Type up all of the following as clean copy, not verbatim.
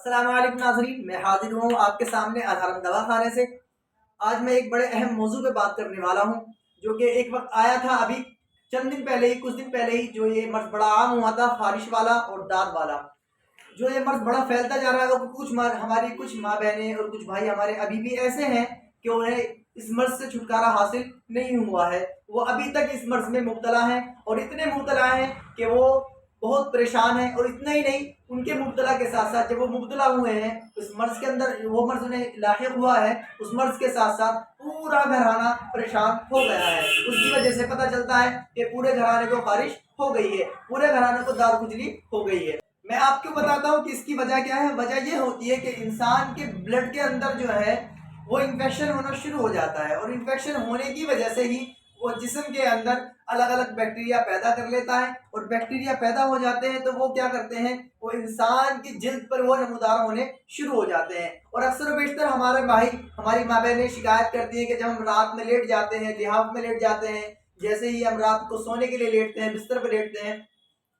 السلام علیکم ناظرین، میں حاضر ہوں آپ کے سامنے الحرم دوا خانے سے۔ آج میں ایک بڑے اہم موضوع پہ بات کرنے والا ہوں، جو کہ ایک وقت آیا تھا ابھی چند دن پہلے ہی، کچھ دن پہلے ہی، جو یہ مرض بڑا عام ہوا تھا، خارش والا اور داد والا۔ جو یہ مرض بڑا پھیلتا جا رہا ہے، اور ہماری کچھ ماں بہنیں اور کچھ بھائی ہمارے ابھی بھی ایسے ہیں کہ انہیں اس مرض سے چھٹکارا حاصل نہیں ہوا ہے، وہ ابھی تک اس مرض میں مبتلا ہیں، اور اتنے مبتلا ہیں کہ وہ بہت پریشان ہیں۔ اور اتنا ہی نہیں، ان کے مبتلا کے ساتھ ساتھ جب وہ مبتلا ہوئے ہیں اس مرض کے اندر، وہ مرض انہیں لاحق ہوا ہے، اس مرض کے ساتھ ساتھ پورا گھرانہ پریشان ہو گیا ہے۔ اس کی وجہ سے پتہ چلتا ہے کہ پورے گھرانے کو خارش ہو گئی ہے، پورے گھرانے کو دار کھجلی ہو گئی ہے۔ میں آپ کو بتاتا ہوں کہ اس کی وجہ کیا ہے۔ وجہ یہ ہوتی ہے کہ انسان کے بلڈ کے اندر جو ہے وہ انفیکشن ہونا شروع ہو جاتا ہے، اور انفیکشن ہونے کی وجہ سے ہی وہ جسم کے اندر الگ الگ بیکٹیریا پیدا کر لیتا ہے، اور بیکٹیریا پیدا ہو جاتے ہیں تو وہ کیا کرتے ہیں، وہ انسان کی جلد پر وہ نمودار ہونے شروع ہو جاتے ہیں۔ اور اکثر و بیشتر ہمارے بھائی، ہماری ماں بہنیں شکایت کرتی ہیں کہ جب ہم رات میں لیٹ جاتے ہیں، لحاف میں لیٹ جاتے ہیں، جیسے ہی ہم رات کو سونے کے لیے لیٹتے ہیں، بستر پہ لیٹتے ہیں،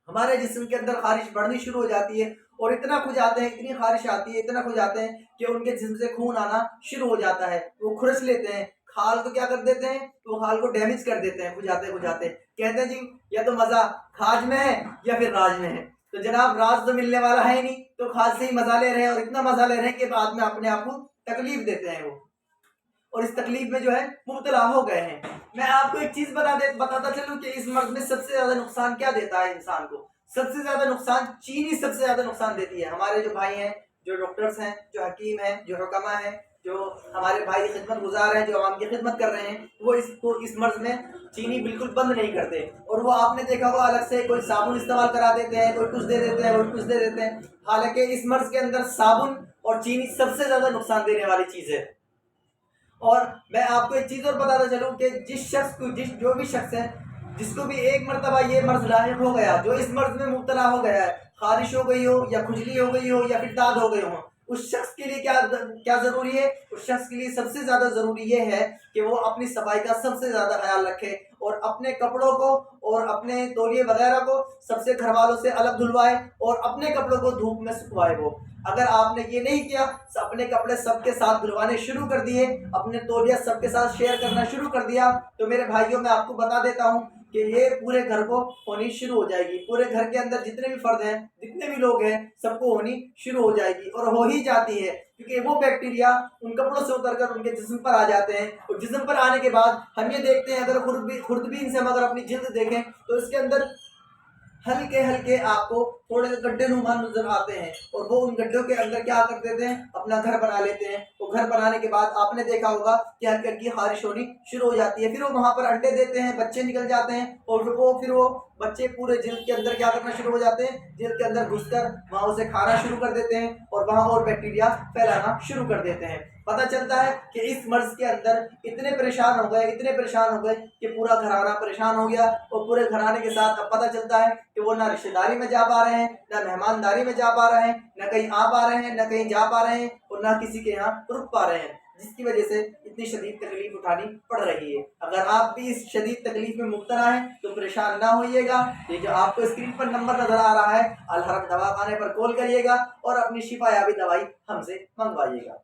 ہمارے جسم کے اندر خارش بڑھنی شروع ہو جاتی ہے، اور اتنا کھجاتے ہیں، اتنی خارش آتی ہے، اتنا کھجاتے ہیں کہ ان کے جسم سے خون آنا شروع ہو جاتا ہے۔ وہ کھرس لیتے ہیں، کھال کو کیا کر دیتے ہیں، وہ کھال کو ڈیمیج کر دیتے ہیں، کھجاتے کھجاتے کہتے ہیں جی یا تو مزہ کھاج میں ہے یا پھر راج میں ہے۔ تو جناب راج تو ملنے والا ہے ہی نہیں، تو کھاج سے ہی مزہ لے رہے ہیں، اور اتنا مزہ لے رہے ہیں کہ بعد میں اپنے آپ کو تکلیف دیتے ہیں وہ، اور اس تکلیف میں جو ہے مبتلا ہو گئے ہیں۔ میں آپ کو ایک چیز بتاتا چلوں کہ اس مرض میں سب سے زیادہ نقصان کیا دیتا ہے انسان کو۔ سب سے زیادہ نقصان چینی سب سے زیادہ نقصان دیتی ہے۔ ہمارے جو بھائی ہیں، جو ڈاکٹرز ہیں، جو حکیم ہیں، جو حکما ہیں، جو ہمارے بھائی خدمت گزار ہیں، جو عوام کی خدمت کر رہے ہیں، وہ اس مرض میں چینی بالکل بند نہیں کرتے، اور وہ آپ نے دیکھا وہ الگ سے کوئی صابن استعمال کرا دیتے ہیں، کوئی کچھ دے دیتے ہیں، کوئی کچھ دے دیتے ہیں، حالانکہ اس مرض کے اندر صابن اور چینی سب سے زیادہ نقصان دینے والی چیز ہے۔ اور میں آپ کو ایک چیز اور بتاتا چلوں کہ جو بھی شخص ہے، جس کو بھی ایک مرتبہ یہ مرض لاحق ہو گیا، جو اس مرض میں مبتلا ہو گیا ہے، خارش ہو گئی ہو یا کھجلی ہو گئی ہو یا پھر داد ہو گئی ہو، اس شخص کے لیے کیا ضروری ہے؟ اس شخص کے لیے سب سے زیادہ ضروری یہ ہے کہ وہ اپنی صفائی کا سب سے زیادہ خیال رکھے، اور اپنے کپڑوں کو اور اپنے تولیے وغیرہ کو سب سے گھر والوں سے الگ دھلوائے، اور اپنے کپڑوں کو دھوپ میں سکھوائے۔ وہ اگر آپ نے یہ نہیں کیا، اپنے کپڑے سب کے ساتھ دھلوانے شروع کر دیے، اپنے تولیہ سب کے ساتھ شیئر کرنا شروع کر دیا، تو میرے بھائیوں میں آپ کو بتا دیتا ہوں کہ یہ پورے گھر کو ہونی شروع ہو جائے گی۔ پورے گھر کے اندر جتنے بھی فرد ہیں، جتنے بھی لوگ ہیں، سب کو ہونی شروع ہو جائے گی، اور ہو ہی جاتی ہے، کیونکہ وہ بیکٹیریا ان کپڑوں سے اتر کر ان کے جسم پر آ جاتے ہیں، اور جسم پر آنے کے بعد ہم یہ دیکھتے ہیں، اگر خوردبین سے ہم اگر اپنی جلد دیکھیں تو اس کے اندر ہلکے ہلکے آپ کو تھوڑے گڈھے نما نظر آتے ہیں، اور وہ ان گڈھوں کے اندر کیا کر دیتے ہیں، اپنا گھر بنا لیتے ہیں۔ وہ گھر بنانے کے بعد آپ نے دیکھا ہوگا کہ ہلکی ہلکی خارش ہونی شروع ہو جاتی ہے، پھر وہ وہاں پر انڈے دیتے ہیں، بچے نکل جاتے ہیں، اور پھر وہ بچے پورے جلد کے اندر کیا کرنا شروع ہو جاتے ہیں، جلد کے اندر گھس کر وہاں اسے کھانا شروع کر دیتے ہیں، اور وہاں اور بیکٹیریا پھیلانا شروع کر دیتے ہیں۔ پتہ چلتا ہے کہ اس مرض کے اندر اتنے پریشان ہو گئے کہ پورا گھرانہ پریشان ہو گیا، اور پورے گھرانے کے ساتھ اب پتہ چلتا ہے کہ وہ نہ رشتہ داری میں جا پا رہے ہیں، نہ مہمانداری میں جا پا رہے ہیں، نہ کہیں آ پا رہے ہیں، نہ کہیں جا پا رہے ہیں، اور نہ کسی کے یہاں رک پا رہے ہیں، جس کی وجہ سے اتنی شدید تکلیف اٹھانی پڑ رہی ہے۔ اگر آپ بھی اس شدید تکلیف میں مبتلا ہیں تو پریشان نہ ہوئیے گا، یہ جو آپ کو اسکرین پر نمبر نظر آ رہا ہے، الحرم دوا خانے پر کال کریے گا، اور اپنی شفا یابی دوائی ہم سے منگوائیے گا۔